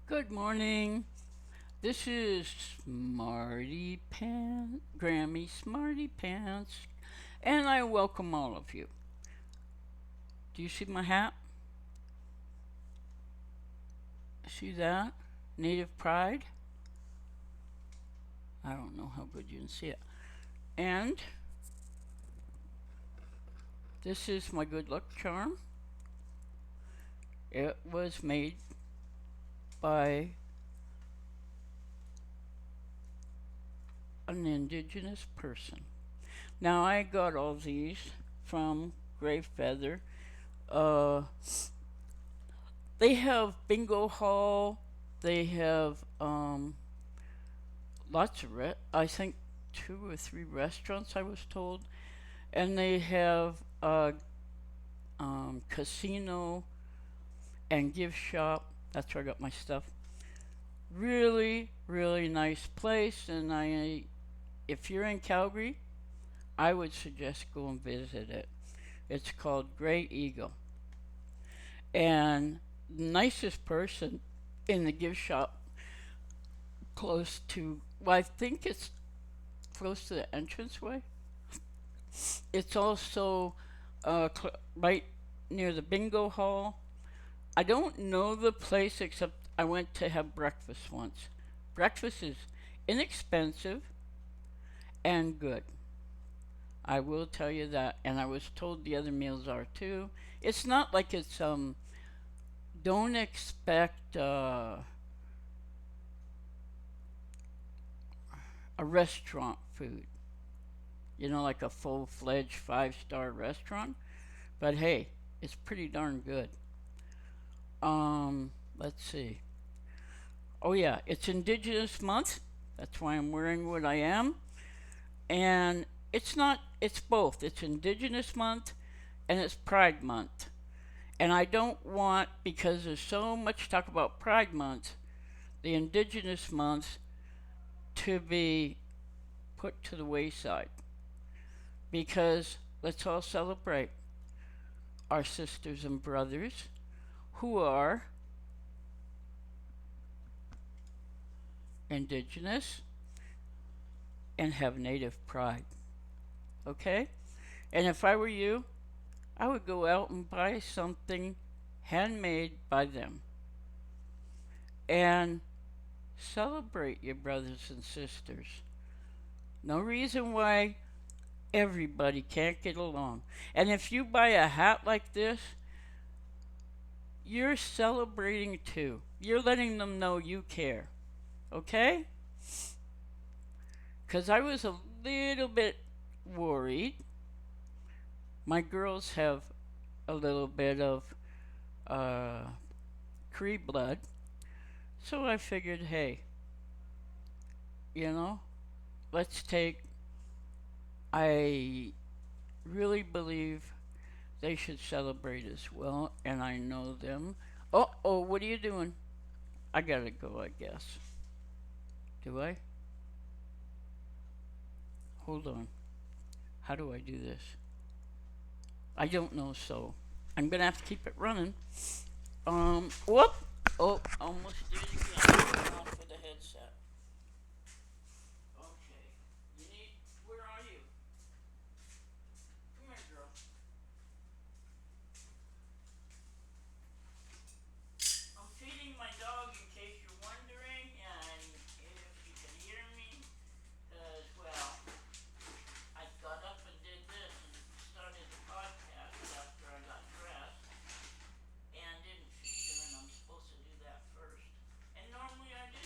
Good morning. This is Smarty Pants, Grammy Smarty Pants, and I welcome all of you. Do you see my hat? See that? Native Pride? I don't know how good you can see it. And this is my good luck charm. It was made by an indigenous person. Now, I got all these from Gray Feather. Uh, they have bingo hall. They have lots of I think two or three restaurants I was told, and they have a casino and gift shop. That's where I got my stuff. Really, really nice place, and if you're in Calgary, I would suggest go and visit it. It's called Grey Eagle, and nicest person in the gift shop, close to. Well, I think it's close to the entranceway. It's also right near the bingo hall. I don't know the place except I went to have breakfast once. Breakfast is inexpensive and good. I will tell you that. And I was told the other meals are too. It's not like don't expect a restaurant food, like a full fledged 5-star restaurant. But hey, it's pretty darn good. Let's see. Oh yeah, it's Indigenous Month. That's why I'm wearing what I am. And it's not. It's both. It's Indigenous Month, and it's Pride Month. And I don't want, because there's so much talk about Pride Month, the Indigenous Month to be put to the wayside. Because let's all celebrate our sisters and brothers who are Indigenous and have Native pride. Okay? And if I were you, I would go out and buy something handmade by them and celebrate your brothers and sisters. No reason why everybody can't get along. And if you buy a hat like this, you're celebrating too. You're letting them know you care. Okay? Because I was a little bit worried. My girls have a little bit of uh, Cree blood. So I figured, hey, you know, let's take. I really believe they should celebrate as well, and I know them. Oh, what are you doing? I gotta go, I guess. Do I? Hold on. How do I do this? I don't know, so I'm gonna have to keep it running. Whoop! Oh, almost did it again. Off with the headset. Okay. Where are you? Come here, girl. I'm feeding my dog in case you're wondering, and if you can hear me, because, well, I got up and did this and started the podcast after I got dressed and didn't feed him, and I'm supposed to do that first. And normally I do.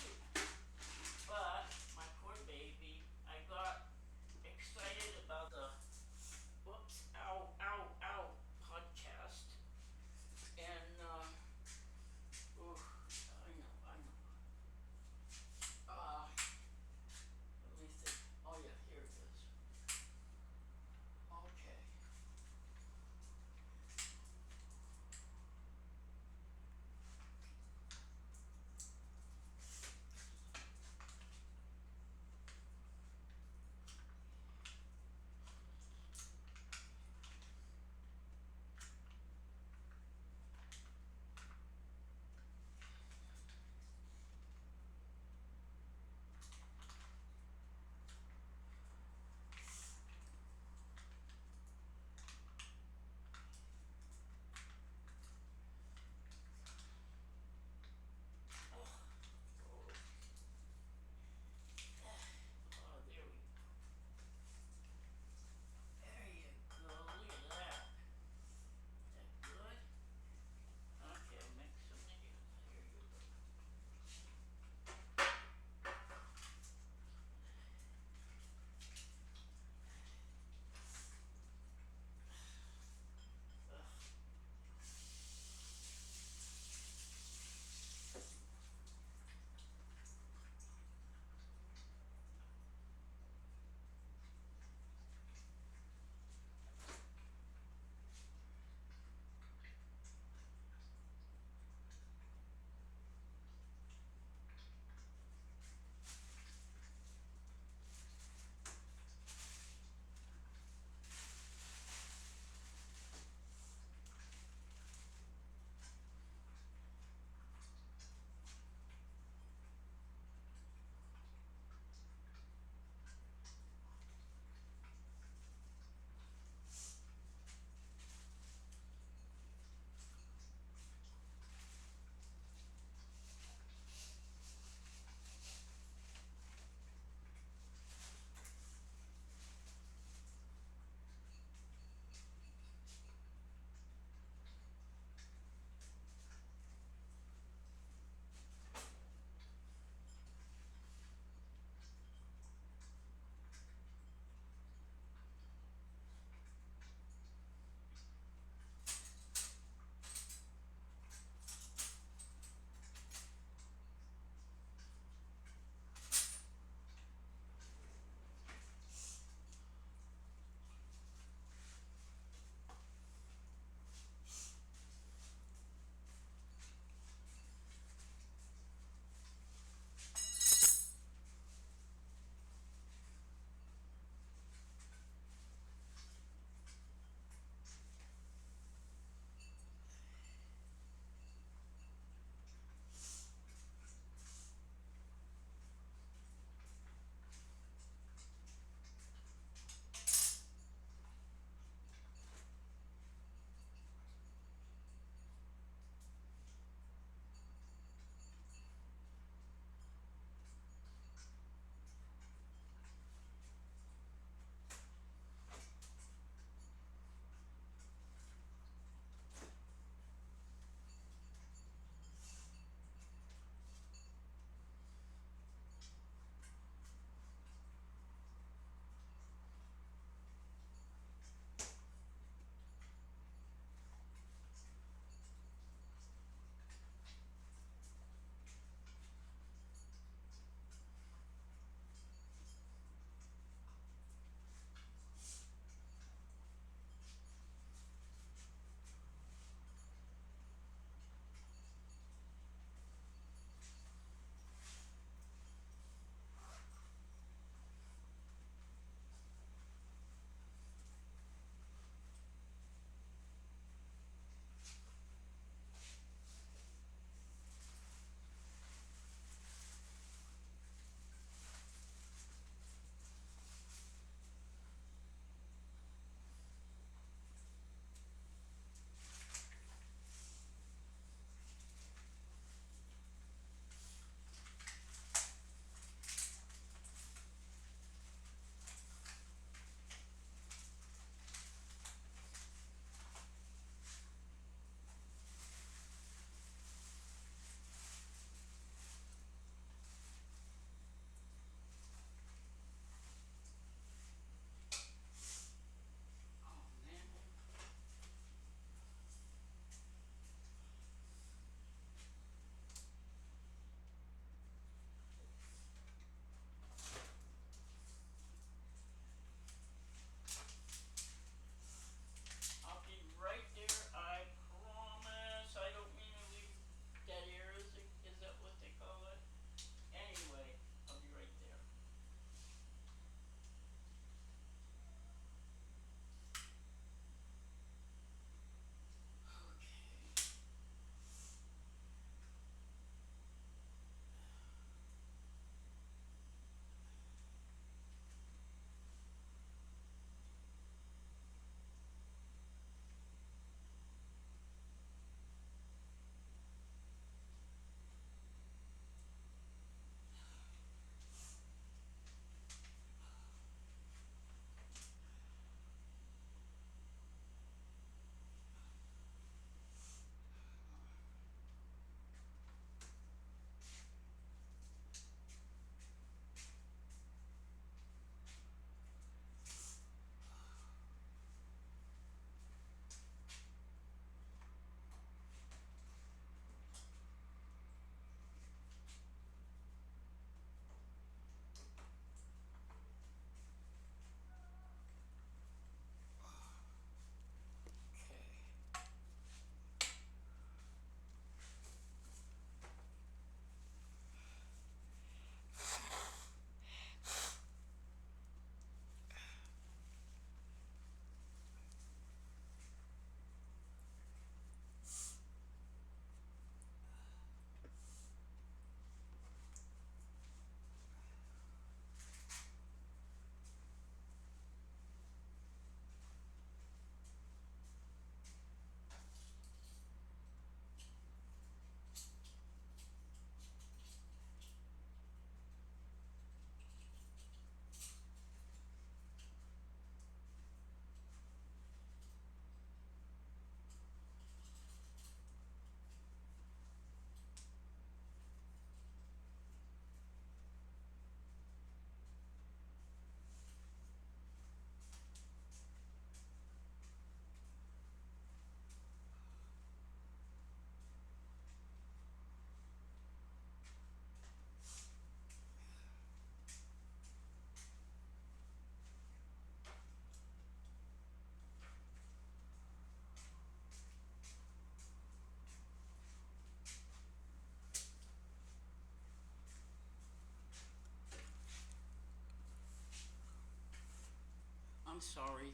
I'm sorry.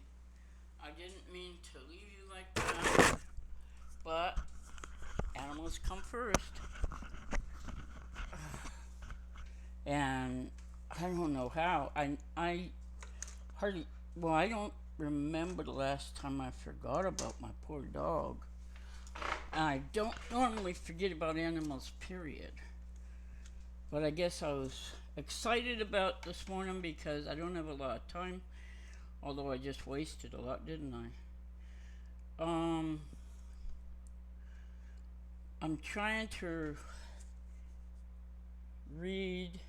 I didn't mean to leave you like that, but animals come first. And I don't know how. I hardly, well, I don't remember the last time I forgot about my poor dog. I don't normally forget about animals, period. But I guess I was excited about this morning because I don't have a lot of time, although I just wasted a lot, didn't I? I'm trying to read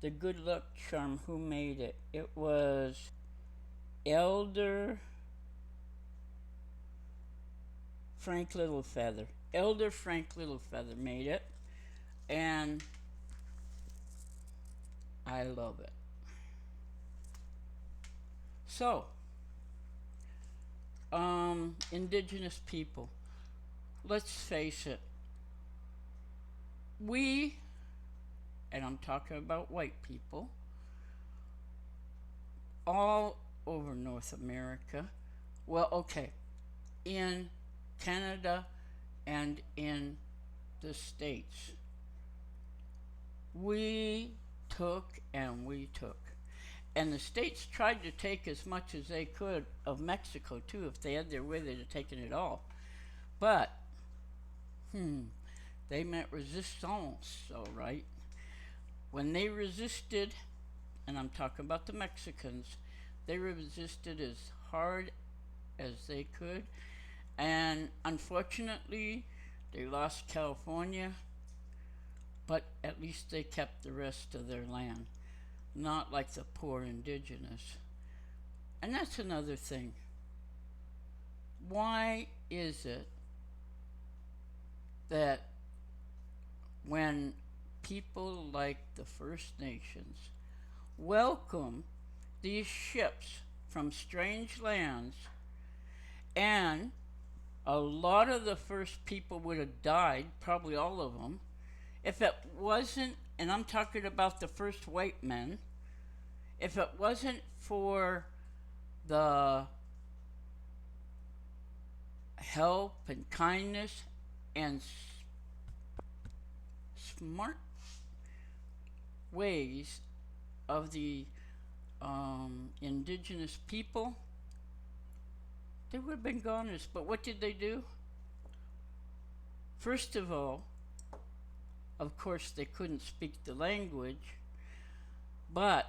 the Good Luck Charm. Who made it? It was Elder Frank Littlefeather. Elder Frank Littlefeather made it, and I love it. So, indigenous people. Let's face it. We, and I'm talking about white people, all over North America, well, okay, in Canada and in the States, we took and we took. And the States tried to take as much as they could of Mexico, too. If they had their way, they'd have taken it all. But, they met resistance, all right. When they resisted, and I'm talking about the Mexicans, they resisted as hard as they could. And unfortunately, they lost California, but at least they kept the rest of their land. Not like the poor indigenous. And that's another thing. Why is it that when people like the First Nations welcome these ships from strange lands, and a lot of the first people would have died, probably all of them, if it wasn't, and I'm talking about the first white men, if it wasn't for the help and kindness and smart ways of the indigenous people, they would have been goners. But what did they do? First of all, of course, they couldn't speak the language, but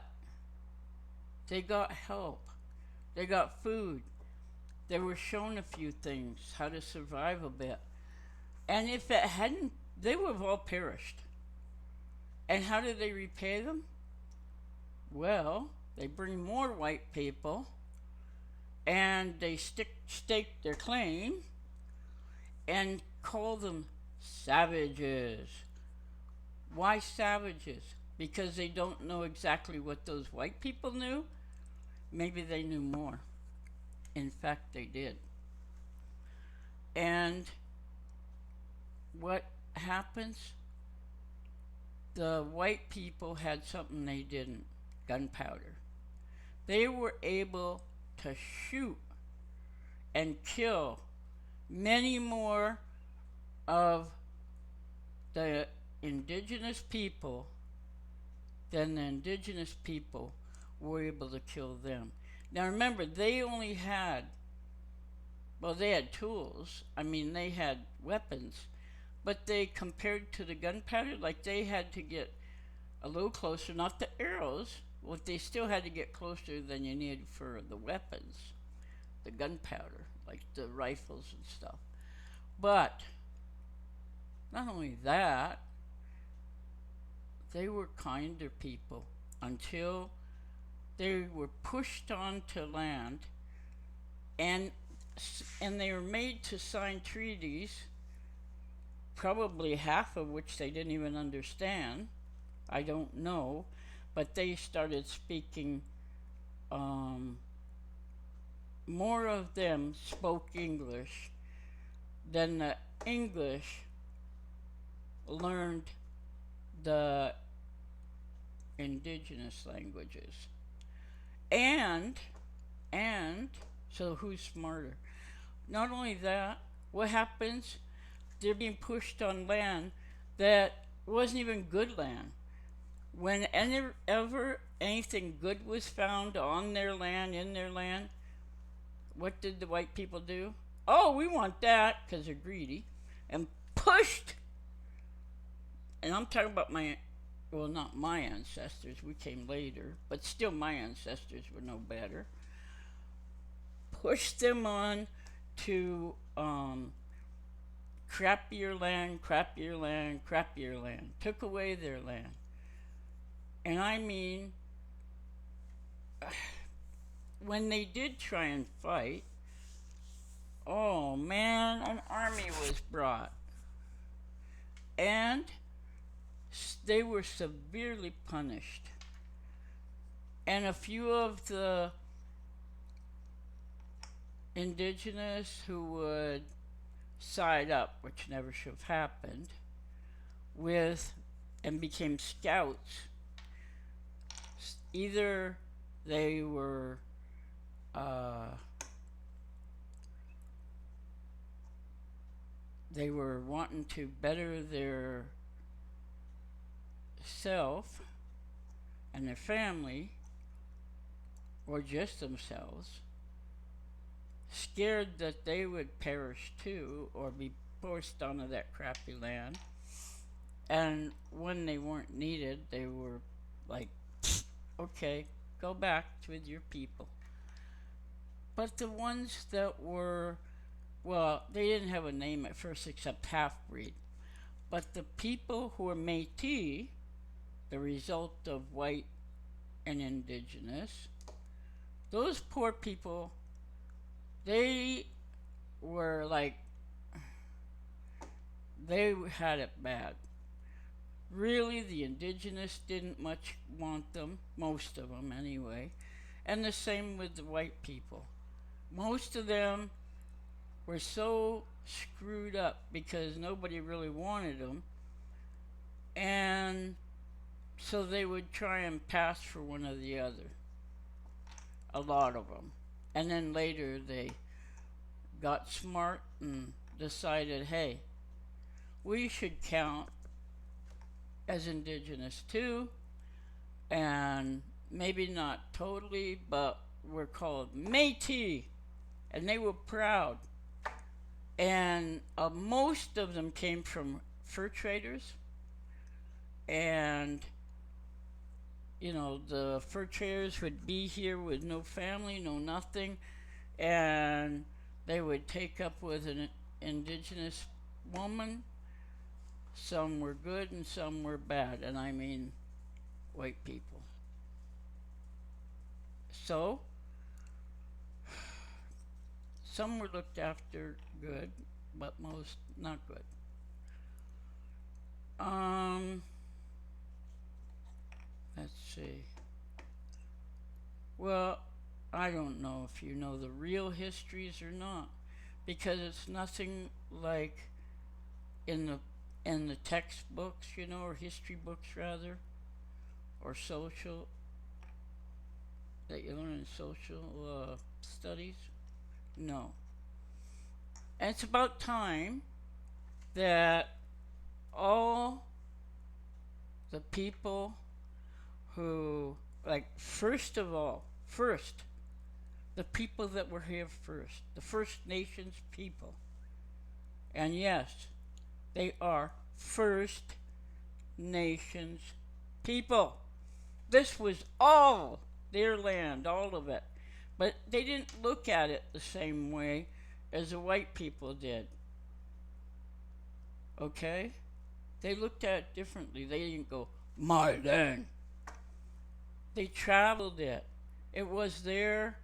they got help. They got food. They were shown a few things, how to survive a bit. And if it hadn't, they would have all perished. And how do they repay them? Well, they bring more white people and they stake their claim and call them savages. Why savages? Because they don't know exactly what those white people knew? Maybe they knew more. In fact, they did. And what happens? The white people had something they didn't: gunpowder. They were able to shoot and kill many more of the indigenous people than the indigenous people were able to kill them. Now remember, they only had, well, they had tools. I mean, they had weapons. But they, compared to the gunpowder, like they had to get a little closer, not the arrows, well, they still had to get closer than you needed for the weapons, the gunpowder, like the rifles and stuff. But not only that, they were kinder people until they were pushed onto land, and they were made to sign treaties, probably half of which they didn't even understand. I don't know, but they started speaking. More of them spoke English than the English learned the indigenous languages. And And so who's smarter? Not only that, what happens? They're being pushed on land that wasn't even good land. Whenever anything good was found on their land, in their land, what did the white people do? Oh, we want that because they're greedy, and pushed. And I'm talking about well, not my ancestors, we came later, but still my ancestors were no better. Pushed them on to crappier land, crappier land, crappier land. Took away their land. And I mean, when they did try and fight, oh man, an army was brought. And they were severely punished. And a few of the indigenous who would side up, which never should have happened, with and became scouts, either they were wanting to better their self and their family, or just themselves, scared that they would perish too or be forced onto that crappy land. And when they weren't needed, they were like, okay, go back with your people. But the ones that were, well, they didn't have a name at first except half breed. But the people who were Métis, the result of white and indigenous, those poor people, they were like, they had it bad. Really, the indigenous didn't much want them, most of them anyway, and the same with the white people. Most of them were so screwed up because nobody really wanted them, and so they would try and pass for one or the other. A lot of them. And then later they got smart and decided, hey, we should count as indigenous too, and maybe not totally, but we're called Métis, and they were proud. And most of them came from fur traders, and the fur traders would be here with no family, no nothing, and they would take up with an indigenous woman. Some were good and some were bad, and I mean white people. So, some were looked after good, but most not good. Let's see. Well, I don't know if you know the real histories or not, because it's nothing like in the textbooks, or history books rather, or social that you learn in social studies. No. And it's about time that all the people who, like, first, the people that were here first, the First Nations people, and yes, they are First Nations people. This was all their land, all of it. But they didn't look at it the same way as the white people did. Okay? They looked at it differently. They didn't go, my land. They traveled it. It was their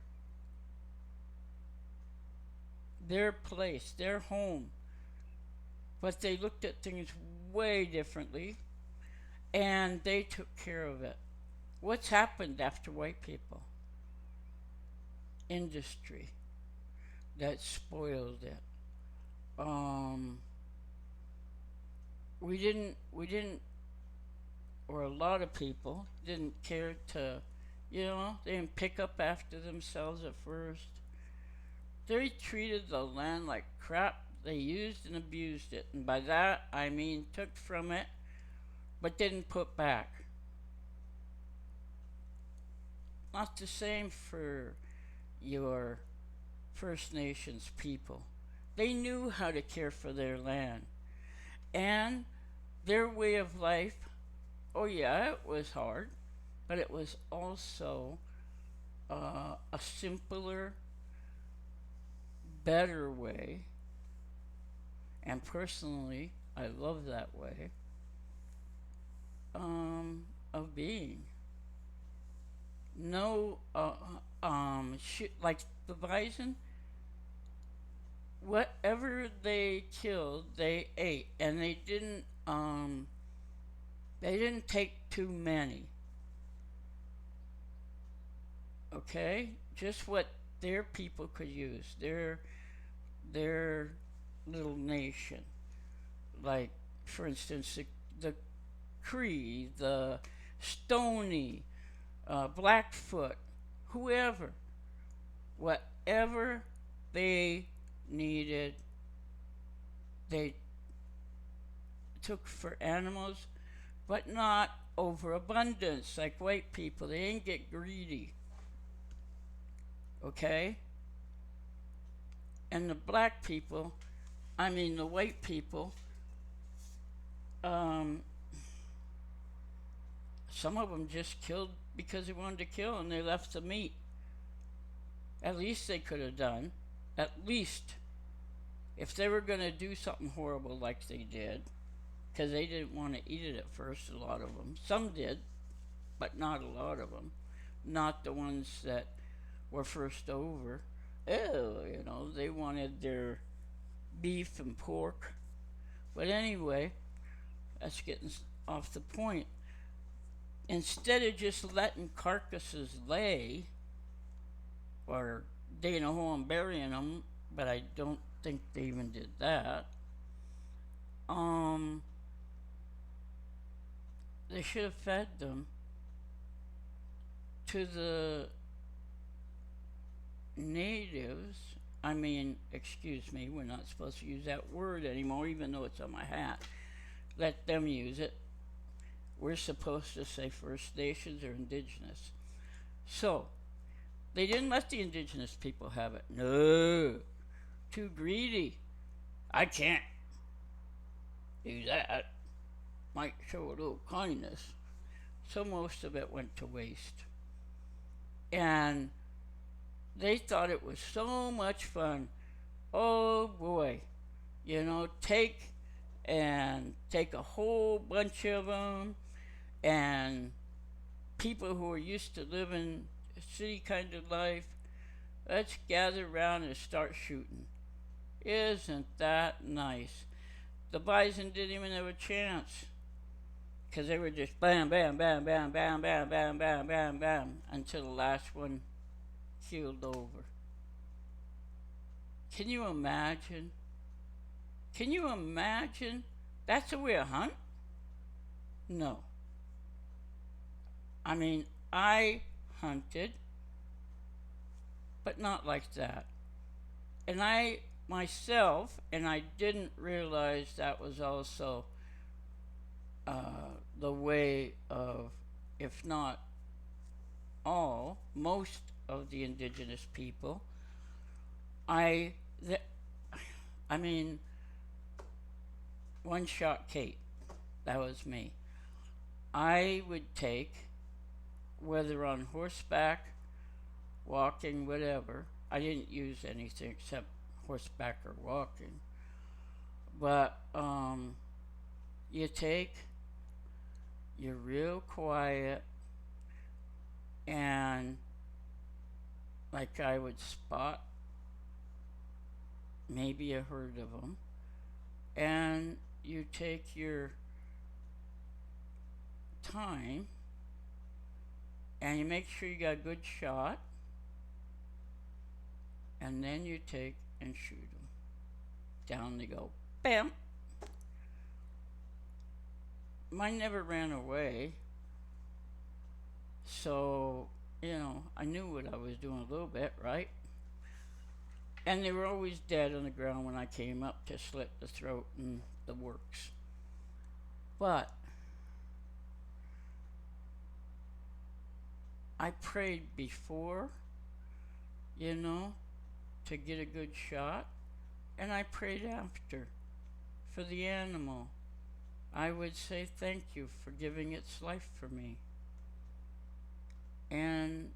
place, their home. But they looked at things way differently, and they took care of it. What's happened after white people? Industry that spoiled it. We didn't, or a lot of people didn't care to You know, they didn't pick up after themselves at first. They treated the land like crap. They used and abused it. And by that, I mean took from it, but didn't put back. Not the same for your First Nations people. They knew how to care for their land. And their way of life, oh yeah, it was hard, but it was also a simpler, better way. And personally, I love that way of being. No, like the bison, whatever they killed, they ate, and they didn't take too many. Okay, just what their people could use, their little nation. Like, for instance, the Cree, the Stony, Blackfoot, whoever, whatever they needed, they took for animals, but not overabundance like white people. They didn't get greedy, okay? And the black people, I mean the white people, um, some of them just killed because they wanted to kill and they left the meat. At least they could have done. At least. If they were going to do something horrible like they did, because they didn't want to eat it at first, a lot of them. Some did, but not a lot of them. Not the ones that were first over. Oh, you know, they wanted their beef and pork. But anyway, that's getting off the point. Instead of just letting carcasses lay, or digging a hole and burying them, but I don't think they even did that. Um, they should have fed them to the natives. I mean, excuse me, we're not supposed to use that word anymore, even though it's on my hat. Let them use it. We're supposed to say First Nations or Indigenous. So, they didn't let the Indigenous people have it. No, too greedy. I can't do that. Might show a little kindness. So most of it went to waste. And they thought it was so much fun. Oh boy, you know, take a whole bunch of them, and people who are used to living a city kind of life, let's gather around and start shooting. Isn't that nice? The bison didn't even have a chance because they were just bam, bam, bam, bam, bam, bam, bam, bam, bam, bam until the last one keeled over. Can you imagine? Can you imagine? That's a way to hunt? No. I mean, I hunted, but not like that. And I myself, and I didn't realize that was also the way of, if not all, most of the indigenous people. I, th- I mean, one shot Kate, that was me. I would take, whether on horseback, walking, whatever. I didn't use anything except horseback or walking. But you take, you're real quiet, and like I would spot maybe a herd of them, and you take your time and you make sure you got a good shot, and then you take and shoot them. Down they go. Bam! Mine never ran away, so I knew what I was doing a little bit, right? And they were always dead on the ground when I came up to slit the throat and the works. But I prayed before, you know, to get a good shot, and I prayed after for the animal. I would say thank you for giving its life for me. And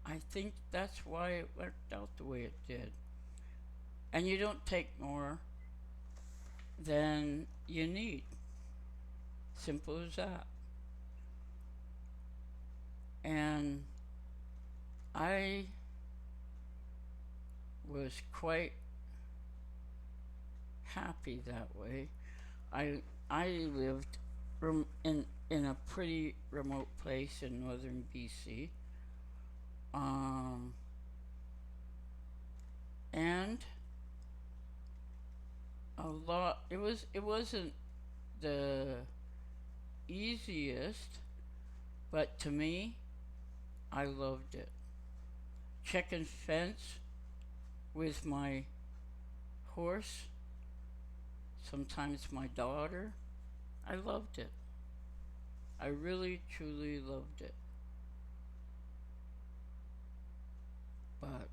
I think that's why it worked out the way it did. And you don't take more than you need. Simple as that. And I was quite happy that way. I lived in a pretty remote place in northern BC. Um, and it wasn't the easiest, but to me, I loved it. Checking fence with my horse, sometimes my daughter. I loved it. I really, truly loved it. But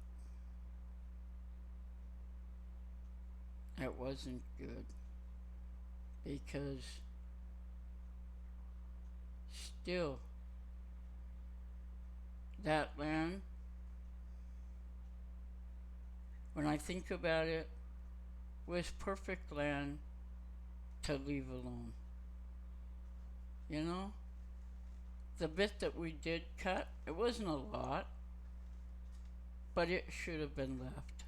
it wasn't good because still, that land, when I think about it, was perfect land to leave alone. You know? The bit that we did cut, it wasn't a lot, but it should have been left.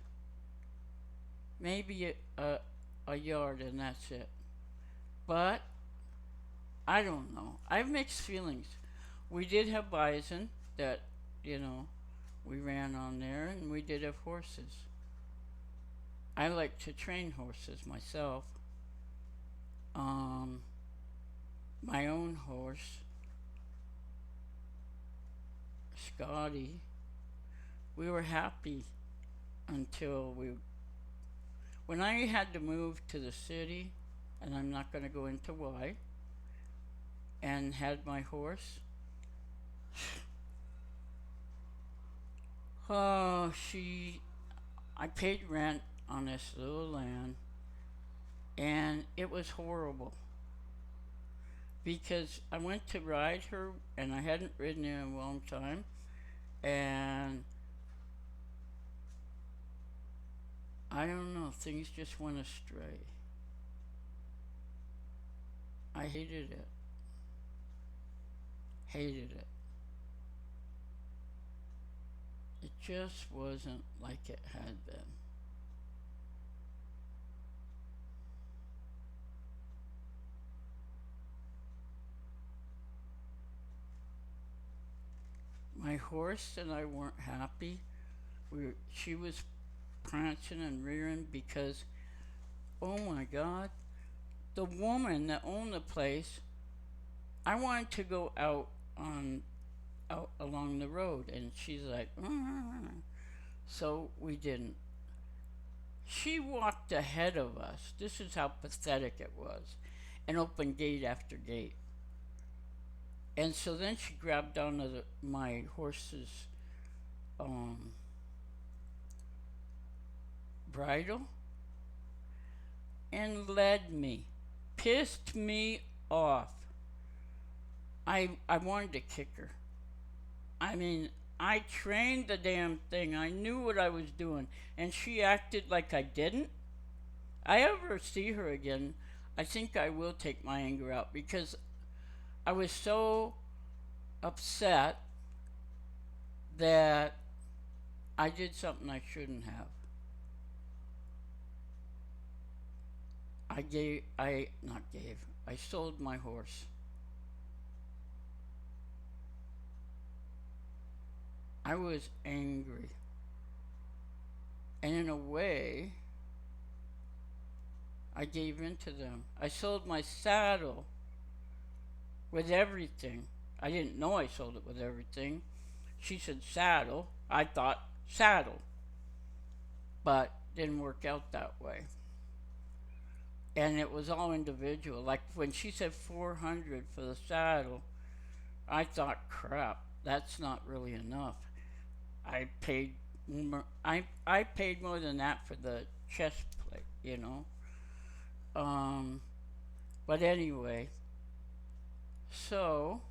Maybe a yard and that's it. But I don't know. I have mixed feelings. We did have bison that, you know, we ran on there, and we did have horses. I like to train horses myself. Um, my own horse, Scotty, we were happy until when I had to move to the city, and I'm not going to go into why, and had my horse. Oh, I paid rent on this little land, and it was horrible because I went to ride her, and I hadn't ridden in a long time, and I don't know, things just went astray. I hated it. Hated it. It just wasn't like it had been. My horse and I weren't happy. She was prancing and rearing because, oh my God, the woman that owned the place, I wanted to go out along the road, and she's like, so we didn't. She walked ahead of us. This is how pathetic it was, and opened gate after gate. And so then she grabbed onto my horse's um, bridle and led me, pissed me off. I wanted to kick her. I mean, I trained the damn thing. I knew what I was doing, and she acted like I didn't. I ever see her again, I think I will take my anger out because I was so upset that I did something I shouldn't have. I sold my horse. I was angry. And in a way, I gave in to them. I sold my saddle with everything I didn't know I sold it with everything. She said saddle. I thought saddle, but didn't work out that way. And it was all individual. Like when she said 400 for the saddle, I thought, crap, that's not really enough. I paid I paid more than that for the chest plate, you know. Um, but anyway, so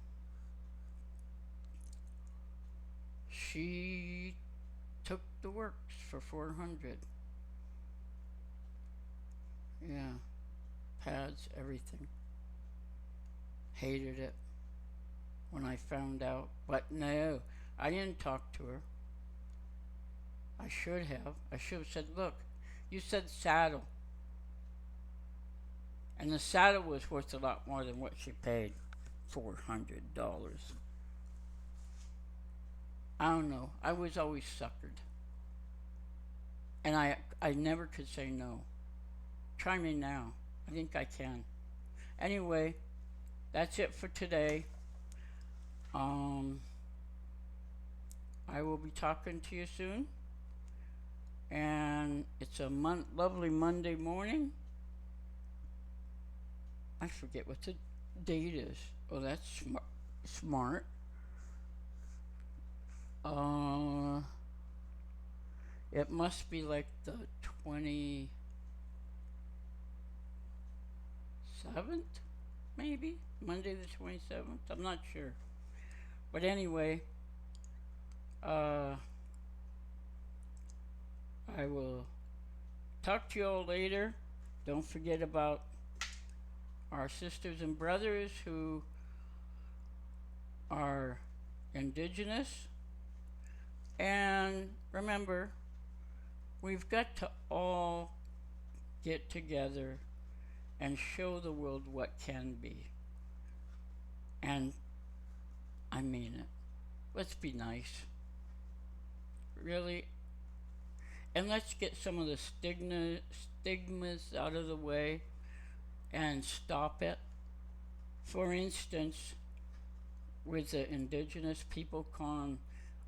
she took the works for 400. Yeah, pads, everything. Hated it when I found out. But no, I didn't talk to her. I should have. I should have said, look, you said saddle. And the saddle was worth a lot more than what she paid, $400. I don't know. I was always suckered. And I never could say no. Try me now. I think I can. Anyway, that's it for today. Um, I will be talking to you soon. And it's a lovely Monday morning. I forget what the date is. Oh, that's smart. Uh, it must be like the 27th, maybe? Monday the 27th? I'm not sure. But anyway, uh, I will talk to you all later. Don't forget about our sisters and brothers who are indigenous. And remember, we've got to all get together and show the world what can be. And I mean it. Let's be nice. Really. And let's get some of the stigmas out of the way and stop it. For instance, with the indigenous people calling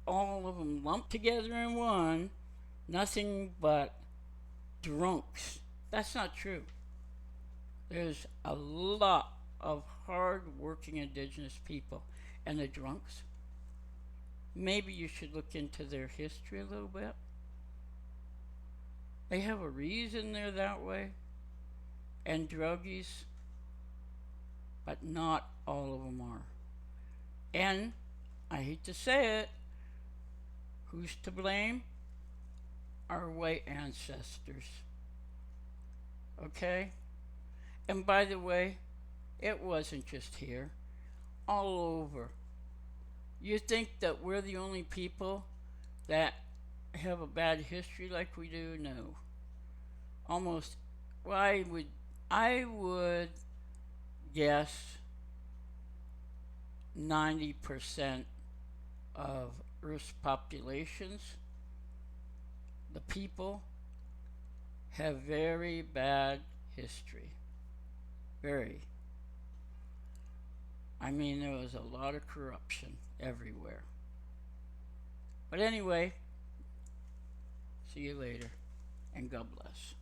all of them lumped together in one, nothing but drunks. That's not true. There's a lot of hard-working indigenous people, and the drunks. Maybe you should look into their history a little bit. They have a reason they're that way, and druggies, but not all of them are. And I hate to say it, who's to blame? Our white ancestors. Okay? And by the way, it wasn't just here, all over. You think that we're the only people that have a bad history like we do? No. Almost, well, I would guess 90% of Earth's populations, the people, have very bad history. Very. I mean, there was a lot of corruption everywhere. But anyway, see you later, and God bless.